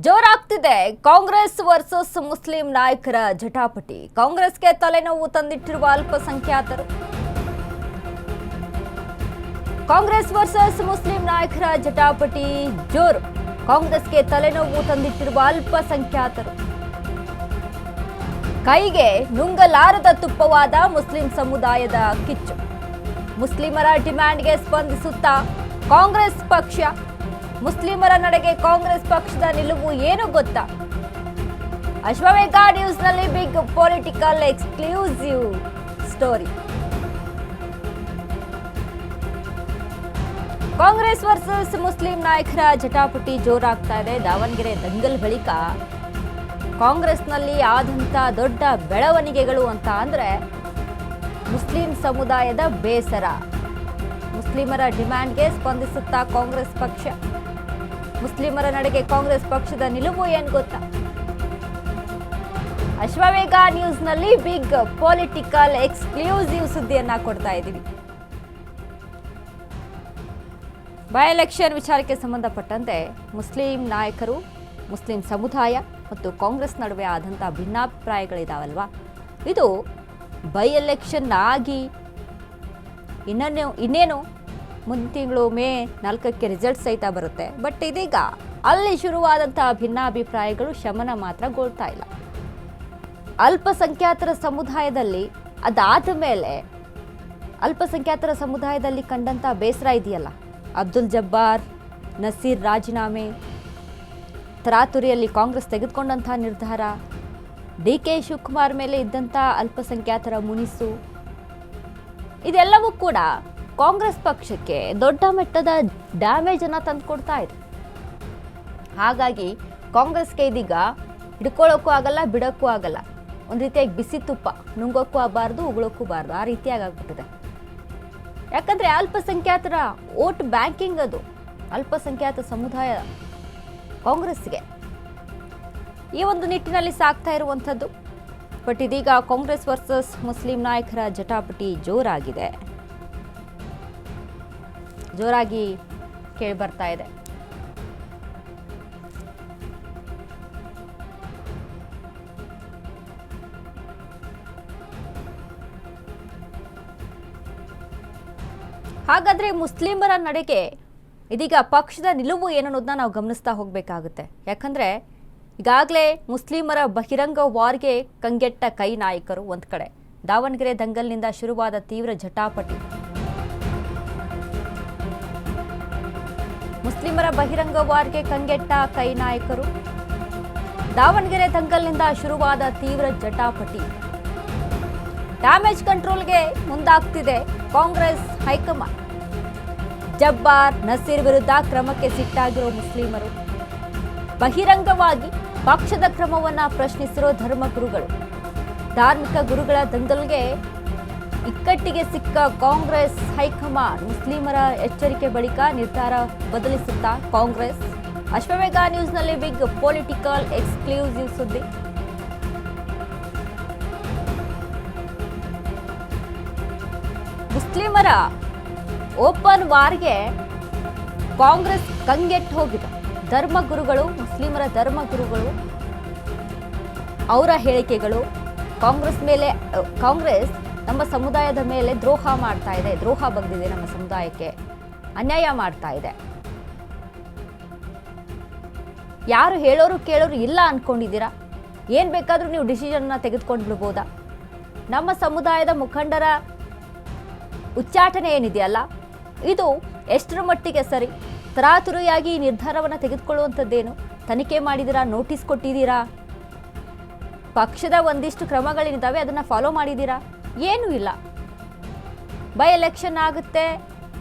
ಜೋರಾಗ್ತಿದೆ Congress versus Muslim ನಾಯಕರ ಜಟಾಪಟಿ. ಕಾಂಗ್ರೆಸ್ಗೆ ತಲೆನೋವು ತಂದಿಟ್ಟಿರುವ ಅಲ್ಪಸಂಖ್ಯಾತರು. ಕಾಂಗ್ರೆಸ್ ವರ್ಸಸ್ ಮುಸ್ಲಿಂ ನಾಯಕರ ಜಟಾಪಟಿ ಜೋರು. ಕಾಂಗ್ರೆಸ್ಗೆ ತಲೆನೋವು ತಂದಿಟ್ಟಿರುವ ಅಲ್ಪಸಂಖ್ಯಾತರು. ಕೈಗೆ ನುಂಗಲಾರದ ತುಪ್ಪವಾದ ಮುಸ್ಲಿಂ ಸಮುದಾಯದ ಕಿಚ್ಚು. ಮುಸ್ಲಿಮರ ಡಿಮ್ಯಾಂಡ್ಗೆ ಸ್ಪಂದಿಸುತ್ತಾ ಕಾಂಗ್ರೆಸ್ ಪಕ್ಷ. ಮುಸ್ಲಿಮರ ನಡೆಗೆ ಕಾಂಗ್ರೆಸ್ ಪಕ್ಷದ ನಿಲುವು ಏನು ಗೊತ್ತಾ? ಅಶ್ವವೇಗ ನ್ಯೂಸ್ನಲ್ಲಿ big political exclusive story. Congress versus Muslim ನಾಯಕರ ಜಟಾಪಟಿ ಜೋರಾಗ್ತಾ ಇದೆ. ದಾವಣಗೆರೆ ದಂಗಲ್ ಬಳಿಕ ಕಾಂಗ್ರೆಸ್ನಲ್ಲಿ ಆದಂಥ ದೊಡ್ಡ ಬೆಳವಣಿಗೆಗಳು ಅಂತ ಅಂದ್ರೆ ಮುಸ್ಲಿಂ ಸಮುದಾಯದ ಬೇಸರ. ಮುಸ್ಲಿಮರ ಡಿಮ್ಯಾಂಡ್ಗೆ ಸ್ಪಂದಿಸುತ್ತಾ ಕಾಂಗ್ರೆಸ್ ಪಕ್ಷ. ಮುಸ್ಲಿಮರ ನಡೆಗೆ ಕಾಂಗ್ರೆಸ್ ಪಕ್ಷದ ನಿಲುವು ಏನು ಗೊತ್ತಾ? ಅಶ್ವವೇಗ ನ್ಯೂಸ್ನಲ್ಲಿ ಬಿಗ್ ಪೊಲಿಟಿಕಲ್ ಎಕ್ಸ್ಕ್ಲೂಸಿವ್ ಸುದ್ದಿಯನ್ನ ಕೊಡ್ತಾ ಇದ್ದೀವಿ. ಬೈ ಎಲೆಕ್ಷನ್ ವಿಚಾರಕ್ಕೆ ಸಂಬಂಧಪಟ್ಟಂತೆ ಮುಸ್ಲಿಂ ನಾಯಕರು, ಮುಸ್ಲಿಂ ಸಮುದಾಯ ಮತ್ತು ಕಾಂಗ್ರೆಸ್ ನಡುವೆ ಆದಂಥ ಭಿನ್ನಾಭಿಪ್ರಾಯಗಳಿದಾವಲ್ವಾ, ಇದು ಬೈ ಎಲೆಕ್ಷನ್ ಆಗಿ ಇನ್ನೇನು ಮುಂದಿನ ತಿಂಗಳು ಮೇ 4ಕ್ಕೆ ರಿಸಲ್ಟ್ ಸಹಿತ ಬರುತ್ತೆ. ಬಟ್ ಇದೀಗ ಅಲ್ಲಿ ಶುರುವಾದಂತಹ ಭಿನ್ನಾಭಿಪ್ರಾಯಗಳು ಶಮನ ಮಾತ್ರಗೊಳ್ತಾ ಇಲ್ಲ. ಅಲ್ಪಸಂಖ್ಯಾತರ ಸಮುದಾಯದಲ್ಲಿ ಅದಾದ ಮೇಲೆ ಅಲ್ಪಸಂಖ್ಯಾತರ ಸಮುದಾಯದಲ್ಲಿ ಕಂಡಂಥ ಬೇಸರ ಇದೆಯಲ್ಲ, ಅಬ್ದುಲ್ ಜಬ್ಬಾರ್ ನಸೀರ್ ರಾಜೀನಾಮೆ, ತರಾತುರಿಯಲ್ಲಿ ಕಾಂಗ್ರೆಸ್ ತೆಗೆದುಕೊಂಡಂಥ ನಿರ್ಧಾರ, DK ಶಿವಕುಮಾರ್ ಮೇಲೆ ಇದ್ದಂಥ ಅಲ್ಪಸಂಖ್ಯಾತರ ಮುನಿಸು, ಇದೆಲ್ಲವೂ ಕೂಡ ಕಾಂಗ್ರೆಸ್ ಪಕ್ಷಕ್ಕೆ ದೊಡ್ಡ ಮಟ್ಟದ ಡ್ಯಾಮೇಜ್ ಅನ್ನ ತಂದುಕೊಡ್ತಾ ಇದೆ. ಹಾಗಾಗಿ ಕಾಂಗ್ರೆಸ್ಗೆ ಇದೀಗ ಹಿಡ್ಕೊಳ್ಳೋಕ್ಕೂ ಆಗಲ್ಲ, ಬಿಡೋಕ್ಕೂ ಆಗಲ್ಲ. ಒಂದು ರೀತಿಯಾಗಿ ಬಿಸಿ ತುಪ್ಪ, ನುಂಗೋಕ್ಕೂ ಆಗಬಾರ್ದು, ಉಗುಳೋಕ್ಕೂ ಬಾರ್ದು, ಆ ರೀತಿಯಾಗಿ ಆಗ್ಬಿಟ್ಟಿದೆ. ಯಾಕಂದ್ರೆ ಅಲ್ಪಸಂಖ್ಯಾತರ ವೋಟ್ ಬ್ಯಾಂಕಿಂಗ್ ಅದು. ಅಲ್ಪಸಂಖ್ಯಾತ ಸಮುದಾಯ ಕಾಂಗ್ರೆಸ್ಗೆ ಈ ಒಂದು ನಿಟ್ಟಿನಲ್ಲಿ ಸಾಗ್ತಾ ಇರುವಂಥದ್ದು. ಬಟ್ ಇದೀಗ ಕಾಂಗ್ರೆಸ್ ವರ್ಸಸ್ ಮುಸ್ಲಿಂ ನಾಯಕರ ಜಟಾಪಟಿ ಜೋರಾಗಿ ಕೇಳಿ ಬರ್ತಾ ಇದೆ. ಹಾಗಾದ್ರೆ ಮುಸ್ಲಿಮರ ನಡೆಗೆ ಇದೀಗ ಪಕ್ಷದ ನಿಲುವು ಏನನ್ನೋದನ್ನ ನಾವು ಗಮನಿಸ್ತಾ ಹೋಗಬೇಕಾಗುತ್ತೆ. ಯಾಕಂದ್ರೆ ಈಗಾಗಲೇ ಮುಸ್ಲಿಮರ ಬಹಿರಂಗ ವಾರ್ಗೆ ಕಂಗೆಟ್ಟ ಕೈ ನಾಯಕರು ಒಂದ್ ಕಡೆ, ದಾವಣಗೆರೆ ದಂಗಲ್ನಿಂದ ಶುರುವಾದ ತೀವ್ರ ಜಟಾಪಟಿ. ಮುಸ್ಲಿಮರ ಬಹಿರಂಗ ವಾರ್ಗೆ ಕಂಗೆಟ್ಟ ಕೈ ನಾಯಕರು, ದಾವಣಗೆರೆ ದಂಗಲ್ನಿಂದ ಶುರುವಾದ ತೀವ್ರ ಜಟಾಪಟಿ. ಡ್ಯಾಮೇಜ್ ಕಂಟ್ರೋಲ್ಗೆ ಮುಂದಾಗ್ತಿದೆ ಕಾಂಗ್ರೆಸ್ ಹೈಕಮಾಂಡ್. ಜಬ್ಬಾರ್ ನಸೀರ್ ವಿರುದ್ಧ ಕ್ರಮಕ್ಕೆ ಸಿಟ್ಟಾಗಿರೋ ಮುಸ್ಲಿಮರು, ಬಹಿರಂಗವಾಗಿ ಪಕ್ಷದ ಕ್ರಮವನ್ನ ಪ್ರಶ್ನಿಸಿರೋ ಧರ್ಮಗುರುಗಳು. ಧಾರ್ಮಿಕ ಗುರುಗಳ ದಂಗಲ್ಗೆ ಇಕ್ಕಟ್ಟಿಗೆ ಸಿಕ್ಕ ಕಾಂಗ್ರೆಸ್ ಹೈಕಮಾಂಡ್. ಮುಸ್ಲಿಮರ ಎಚ್ಚರಿಕೆ ಬಳಿಕ ನಿರ್ಧಾರ ಬದಲಿಸುತ್ತಾ ಕಾಂಗ್ರೆಸ್. ಅಶ್ವವೇಗ ನ್ಯೂಸ್ನಲ್ಲಿ ಬಿಗ್ ಪೊಲಿಟಿಕಲ್ ಎಕ್ಸ್ಕ್ಲೂಸಿವ್ ಸುದ್ದಿ. ಮುಸ್ಲಿಮರ ಓಪನ್ ವಾರ್ಗೆ ಕಾಂಗ್ರೆಸ್ ಕಂಗೆಟ್ಟು ಹೋಗಿದೆ. ಧರ್ಮಗುರುಗಳು, ಮುಸ್ಲಿಮರ ಧರ್ಮಗುರುಗಳು ಅವರ ಹೇಳಿಕೆಗಳು, ಕಾಂಗ್ರೆಸ್ ನಮ್ಮ ಸಮುದಾಯದ ಮೇಲೆ ದ್ರೋಹ ಮಾಡ್ತಾ ಇದೆ, ದ್ರೋಹ ಬಗ್ದಿದೆ, ನಮ್ಮ ಸಮುದಾಯಕ್ಕೆ ಅನ್ಯಾಯ ಮಾಡ್ತಾ ಇದೆ. ಯಾರು ಹೇಳೋರು ಕೇಳೋರು ಇಲ್ಲ ಅನ್ಕೊಂಡಿದ್ದೀರಾ? ಏನ್ ಬೇಕಾದ್ರೂ ನೀವು ಡಿಸಿಷನ್ನ ತೆಗೆದುಕೊಂಡು ಬಿಡ್ಬೋದಾ? ನಮ್ಮ ಸಮುದಾಯದ ಮುಖಂಡರ ಉಚ್ಚಾಟನೆ ಏನಿದೆಯಲ್ಲ, ಇದು ಎಷ್ಟರ ಮಟ್ಟಿಗೆ ಸರಿ? ತರಾತುರಿಯಾಗಿ ಈ ನಿರ್ಧಾರವನ್ನು ತೆಗೆದುಕೊಳ್ಳುವಂಥದ್ದೇನು? ತನಿಖೆ ಮಾಡಿದ್ದೀರಾ? ನೋಟಿಸ್ ಕೊಟ್ಟಿದ್ದೀರಾ? ಪಕ್ಷದ ಒಂದಿಷ್ಟು ಕ್ರಮಗಳೇನಿದ್ದಾವೆ ಅದನ್ನ ಫಾಲೋ ಮಾಡಿದ್ದೀರಾ? ಏನೂ ಇಲ್ಲ. ಬೈ ಎಲೆಕ್ಷನ್ ಆಗುತ್ತೆ,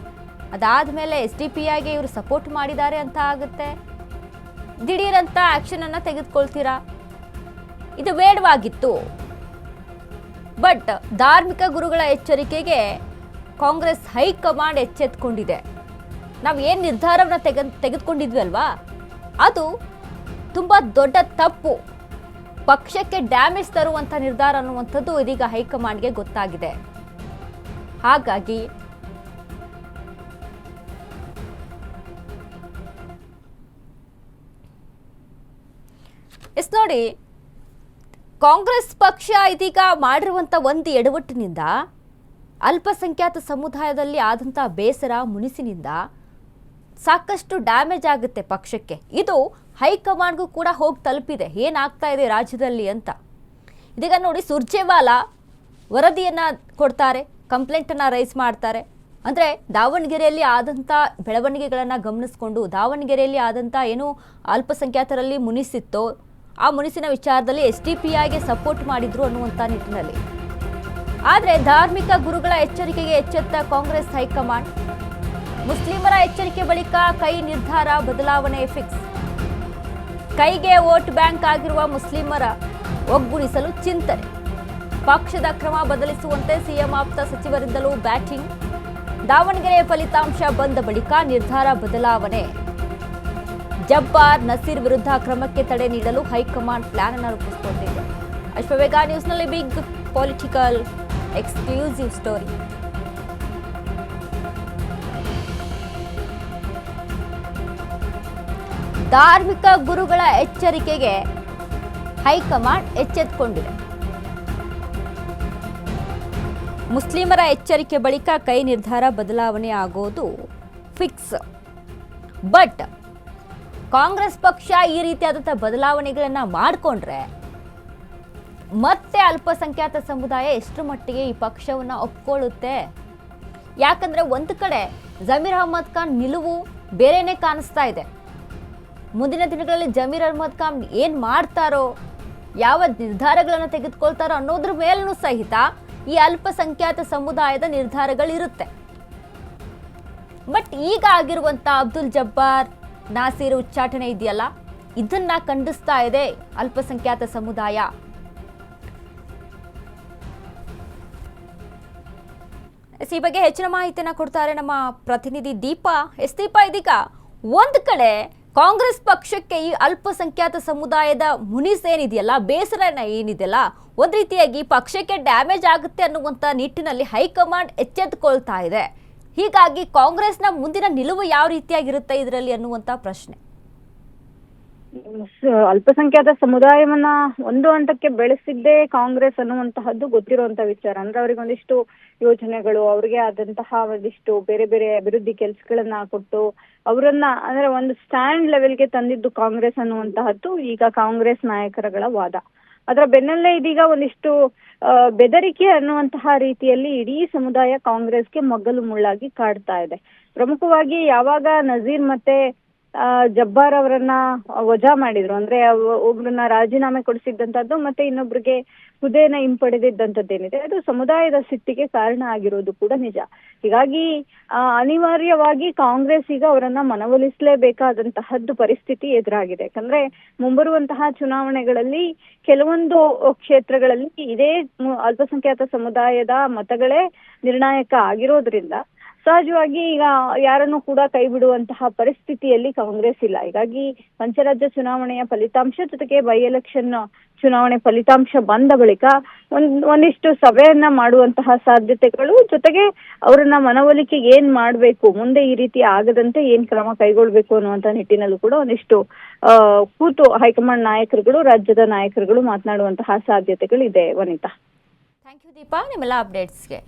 ಅದಾದ್ಮೇಲೆ SDPIಗೆ ಇವರು ಸಪೋರ್ಟ್ ಮಾಡಿದ್ದಾರೆ ಅಂತ ಆಗುತ್ತೆ, ದಿಢೀರಂತ ಆಕ್ಷನ್ ಅನ್ನ ತೆಗೆದುಕೊಳ್ತೀರಾ? ಇದು ಬೇಡವಾಗಿತ್ತು. ಬಟ್ ಧಾರ್ಮಿಕ ಗುರುಗಳ ಎಚ್ಚರಿಕೆಗೆ ಕಾಂಗ್ರೆಸ್ ಹೈಕಮಾಂಡ್ ಎಚ್ಚೆತ್ಕೊಂಡಿದೆ. ನಾವು ಏನು ನಿರ್ಧಾರವನ್ನು ತೆಗೆದುಕೊಂಡಿದ್ವಿ ಅಲ್ವಾ, ಅದು ತುಂಬ ದೊಡ್ಡ ತಪ್ಪು, ಪಕ್ಷಕ್ಕೆ ಡ್ಯಾಮೇಜ್ ತರುವಂಥ ನಿರ್ಧಾರ ಅನ್ನುವಂಥದ್ದು ಇದೀಗ ಹೈಕಮಾಂಡ್ಗೆ ಗೊತ್ತಾಗಿದೆ. ಹಾಗಾಗಿ ಎಸ್ ನೋಡಿ, ಕಾಂಗ್ರೆಸ್ ಪಕ್ಷ ಇದೀಗ ಮಾಡಿರುವಂಥ ಒಂದು ಎಡವಟ್ಟಿನಿಂದ ಅಲ್ಪಸಂಖ್ಯಾತ ಸಮುದಾಯದಲ್ಲಿ ಆದಂಥ ಬೇಸರ ಮುನಿಸಿನಿಂದ ಸಾಕಷ್ಟು ಡ್ಯಾಮೇಜ್ ಆಗುತ್ತೆ ಪಕ್ಷಕ್ಕೆ. ಇದು ಹೈಕಮಾಂಡ್ಗೂ ಕೂಡ ಹೋಗಿ ತಲುಪಿದೆ, ಏನಾಗ್ತಾ ಇದೆ ರಾಜ್ಯದಲ್ಲಿ ಅಂತ. ಇದೀಗ ನೋಡಿ, ಸುರ್ಜೇವಾಲಾ ವರದಿಯನ್ನು ಕೊಡ್ತಾರೆ, ಕಂಪ್ಲೇಂಟನ್ನು ರೈಸ್ ಮಾಡ್ತಾರೆ. ಅಂದರೆ ದಾವಣಗೆರೆಯಲ್ಲಿ ಆದಂಥ ಬೆಳವಣಿಗೆಗಳನ್ನು ಗಮನಿಸಿಕೊಂಡು ದಾವಣಗೆರೆಯಲ್ಲಿ ಆದಂಥ ಏನು ಅಲ್ಪಸಂಖ್ಯಾತರಲ್ಲಿ ಮುನಿಸಿತ್ತೋ ಆ ಮುನಿಸಿನ ವಿಚಾರದಲ್ಲಿ SDPIಗೆ ಸಪೋರ್ಟ್ ಮಾಡಿದ್ರು ಅನ್ನುವಂಥ ನಿಟ್ಟಿನಲ್ಲಿ. ಆದರೆ ಧಾರ್ಮಿಕ ಗುರುಗಳ ಎಚ್ಚರಿಕೆಗೆ ಎಚ್ಚೆತ್ತ ಕಾಂಗ್ರೆಸ್ ಹೈಕಮಾಂಡ್, ಮುಸ್ಲಿಮರ ಎಚ್ಚರಿಕೆ ಬಳಿಕ ಕೈ ನಿರ್ಧಾರ ಬದಲಾವಣೆ ಫಿಕ್ಸ್. ಕೈಗೆ ವೋಟ್ ಬ್ಯಾಂಕ್ ಆಗಿರುವ ಮುಸ್ಲಿಮರ ಒಗ್ಗೂಡಿಸಲು ಚಿಂತನೆ. ಪಕ್ಷದ ಕ್ರಮ ಬದಲಿಸುವಂತೆ ಸಿಎಂ ಆಪ್ತ ಸಚಿವರಿಂದಲೂ ಬ್ಯಾಟಿಂಗ್. ದಾವಣಗೆರೆ ಫಲಿತಾಂಶ ಬಂದ ಬಳಿಕ ನಿರ್ಧಾರ ಬದಲಾವಣೆ. ಜಬ್ಬಾರ್ ನಸೀರ್ ವಿರುದ್ಧ ಕ್ರಮಕ್ಕೆ ತಡೆ ನೀಡಲು ಹೈಕಮಾಂಡ್ ಪ್ಲಾನ್ ಅನ್ನು ರೂಪಿಸಿಕೊಂಡಿದೆ. ಅಶ್ವವೇಗ ನ್ಯೂಸ್ನಲ್ಲಿ ಬಿಗ್ ಪೊಲಿಟಿಕಲ್ ಎಕ್ಸ್ಕ್ಲೂಸಿವ್ ಸ್ಟೋರಿ. ಧಾರ್ಮಿಕ ಗುರುಗಳ ಎಚ್ಚರಿಕೆಗೆ ಹೈಕಮಾಂಡ್ ಎಚ್ಚೆತ್ತುಕೊಂಡಿದೆ. ಮುಸ್ಲಿಮರ ಎಚ್ಚರಿಕೆ ಬಳಿಕ ಕೈ ನಿರ್ಧಾರ ಬದಲಾವಣೆ ಆಗೋದು ಫಿಕ್ಸ್. ಬಟ್ ಕಾಂಗ್ರೆಸ್ ಪಕ್ಷ ಈ ರೀತಿಯಾದಂಥ ಬದಲಾವಣೆಗಳನ್ನು ಮಾಡಿಕೊಂಡ್ರೆ ಮತ್ತೆ ಅಲ್ಪಸಂಖ್ಯಾತ ಸಮುದಾಯ ಎಷ್ಟು ಮಟ್ಟಿಗೆ ಈ ಪಕ್ಷವನ್ನು ಒಪ್ಕೊಳ್ಳುತ್ತೆ? ಯಾಕಂದರೆ ಒಂದು ಕಡೆ ಜಮೀರ್ ಅಹ್ಮದ್ ಖಾನ್ ನಿಲುವು ಬೇರೆನೇ ಕಾಣಿಸ್ತಾ ಇದೆ. ಮುಂದಿನ ದಿನಗಳಲ್ಲಿ ಜಮೀರ್ ಅಹ್ಮದ್ ಖಾನ್ ಏನು ಮಾಡ್ತಾರೋ, ಯಾವ ನಿರ್ಧಾರಗಳನ್ನು ತೆಗೆದುಕೊಳ್ತಾರೋ ಅನ್ನೋದ್ರ ಮೇಲೂ ಸಹಿತ ಈ ಅಲ್ಪಸಂಖ್ಯಾತ ಸಮುದಾಯದ ನಿರ್ಧಾರಗಳಿರುತ್ತೆ. ಬಟ್ ಈಗ ಆಗಿರುವಂಥ ಅಬ್ದುಲ್ ಜಬ್ಬಾರ್ ನಾಸೀರ್ ಉಚ್ಚಾಟನೆ ಇದೆಯಲ್ಲ, ಇದನ್ನ ಖಂಡಿಸ್ತಾ ಇದೆ ಅಲ್ಪಸಂಖ್ಯಾತ ಸಮುದಾಯ. ಈ ಬಗ್ಗೆ ಹೆಚ್ಚಿನ ಮಾಹಿತಿಯನ್ನು ಕೊಡ್ತಾರೆ ನಮ್ಮ ಪ್ರತಿನಿಧಿ ದೀಪಾ. ದೀಪಾ, ಇದೀಗ ಒಂದು ಕಡೆ ಕಾಂಗ್ರೆಸ್ ಪಕ್ಷಕ್ಕೆ ಈ ಅಲ್ಪಸಂಖ್ಯಾತ ಸಮುದಾಯದ ಮುನಿಸೇನಿದೆಯಲ್ಲ, ಬೇಸರನ ಏನಿದೆಯಲ್ಲ, ಒಂದು ರೀತಿಯಾಗಿ ಪಕ್ಷಕ್ಕೆ ಡ್ಯಾಮೇಜ್ ಆಗುತ್ತೆ ಅನ್ನುವಂಥ ನಿಟ್ಟಿನಲ್ಲಿ ಹೈಕಮಾಂಡ್ ಎಚ್ಚೆತ್ತುಕೊಳ್ತಾ ಇದೆ. ಹೀಗಾಗಿ ಕಾಂಗ್ರೆಸ್ನ ಮುಂದಿನ ನಿಲುವು ಯಾವ ರೀತಿಯಾಗಿರುತ್ತೆ ಇದರಲ್ಲಿ ಅನ್ನುವಂಥ ಪ್ರಶ್ನೆ. ಅಲ್ಪಸಂಖ್ಯಾತ ಸಮುದಾಯವನ್ನ ಒಂದು ಹಂತಕ್ಕೆ ಬೆಳೆಸಿದ್ದೇ ಕಾಂಗ್ರೆಸ್ ಅನ್ನುವಂತಹದ್ದು ಗೊತ್ತಿರುವಂತ ವಿಚಾರ. ಅಂದ್ರೆ ಅವ್ರಿಗೆ ಒಂದಿಷ್ಟು ಯೋಜನೆಗಳು, ಅವ್ರಿಗೆ ಆದಂತಹ ಒಂದಿಷ್ಟು ಬೇರೆ ಬೇರೆ ಅಭಿವೃದ್ಧಿ ಕೆಲಸಗಳನ್ನ ಕೊಟ್ಟು ಅವರನ್ನ ಅಂದ್ರೆ ಒಂದು ಸ್ಟ್ಯಾಂಡ್ ಲೆವೆಲ್ಗೆ ತಂದಿದ್ದು ಕಾಂಗ್ರೆಸ್ ಅನ್ನುವಂತಹದ್ದು ಈಗ ಕಾಂಗ್ರೆಸ್ ನಾಯಕರುಗಳ ವಾದ. ಅದರ ಬೆನ್ನಲ್ಲೇ ಇದೀಗ ಒಂದಿಷ್ಟು ಬೆದರಿಕೆ ಅನ್ನುವಂತಹ ರೀತಿಯಲ್ಲಿ ಇಡೀ ಸಮುದಾಯ ಕಾಂಗ್ರೆಸ್ಗೆ ಮಗ್ಗಲು ಮುಳ್ಳಾಗಿ ಕಾಡ್ತಾ ಇದೆ. ಪ್ರಮುಖವಾಗಿ ಯಾವಾಗ ನಜೀರ್ ಮತ್ತೆ ಜಬ್ಬಾರ್ ಅವರನ್ನ ವಜಾ ಮಾಡಿದ್ರು, ಅಂದ್ರೆ ಒಬ್ರನ್ನ ರಾಜೀನಾಮೆ ಕೊಡಿಸಿದ್ದಂತದ್ದು ಮತ್ತೆ ಇನ್ನೊಬ್ರಿಗೆ ಹುದ್ದೆಯನ್ನ ಹಿಂಪಡೆದಿದ್ದಂತದ್ದೇನಿದೆ ಅದು ಸಮುದಾಯದ ಸಿಟ್ಟಿಗೆ ಕಾರಣ ಆಗಿರೋದು ಕೂಡ ನಿಜ. ಹೀಗಾಗಿ ಅನಿವಾರ್ಯವಾಗಿ ಕಾಂಗ್ರೆಸ್ ಈಗ ಅವರನ್ನ ಮನವೊಲಿಸಲೇಬೇಕಾದಂತಹದ್ದು ಪರಿಸ್ಥಿತಿ ಎದುರಾಗಿದೆ. ಯಾಕಂದ್ರೆ ಮುಂಬರುವಂತಹ ಚುನಾವಣೆಗಳಲ್ಲಿ ಕೆಲವೊಂದು ಕ್ಷೇತ್ರಗಳಲ್ಲಿ ಇದೇ ಅಲ್ಪಸಂಖ್ಯಾತ ಸಮುದಾಯದ ಮತಗಳೇ ನಿರ್ಣಾಯಕ ಆಗಿರೋದ್ರಿಂದ ಸಹಜವಾಗಿ ಈಗ ಯಾರನ್ನು ಕೂಡ ಕೈ ಬಿಡುವಂತಹ ಪರಿಸ್ಥಿತಿಯಲ್ಲಿ ಕಾಂಗ್ರೆಸ್ ಇಲ್ಲ. ಹೀಗಾಗಿ ಪಂಚರಾಜ್ಯ ಚುನಾವಣೆಯ ಫಲಿತಾಂಶ ಜೊತೆಗೆ ಬೈ ಎಲೆಕ್ಷನ್ ಚುನಾವಣೆ ಫಲಿತಾಂಶ ಬಂದ ಬಳಿಕ ಒಂದಿಷ್ಟು ಸಭೆಯನ್ನ ಮಾಡುವಂತಹ ಸಾಧ್ಯತೆಗಳು, ಜೊತೆಗೆ ಅವರನ್ನ ಮನವೊಲಿಕೆಗೆ ಏನ್ ಮಾಡ್ಬೇಕು, ಮುಂದೆ ಈ ರೀತಿ ಆಗದಂತೆ ಏನ್ ಕ್ರಮ ಕೈಗೊಳ್ಬೇಕು ಅನ್ನುವಂತ ನಿಟ್ಟಿನಲ್ಲೂ ಕೂಡ ಒಂದಿಷ್ಟು ಕೂತು ಹೈಕಮಾಂಡ್ ನಾಯಕರುಗಳು, ರಾಜ್ಯದ ನಾಯಕರುಗಳು ಮಾತನಾಡುವಂತಹ ಸಾಧ್ಯತೆಗಳು ಇದೆ. ವನಿತಾ, ಥ್ಯಾಂಕ್ ಯು ದೀಪಾ, ನಿಮ್ಮೆಲ್ಲ ಅಪ್ಡೇಟ್ಸ್ಗೆ.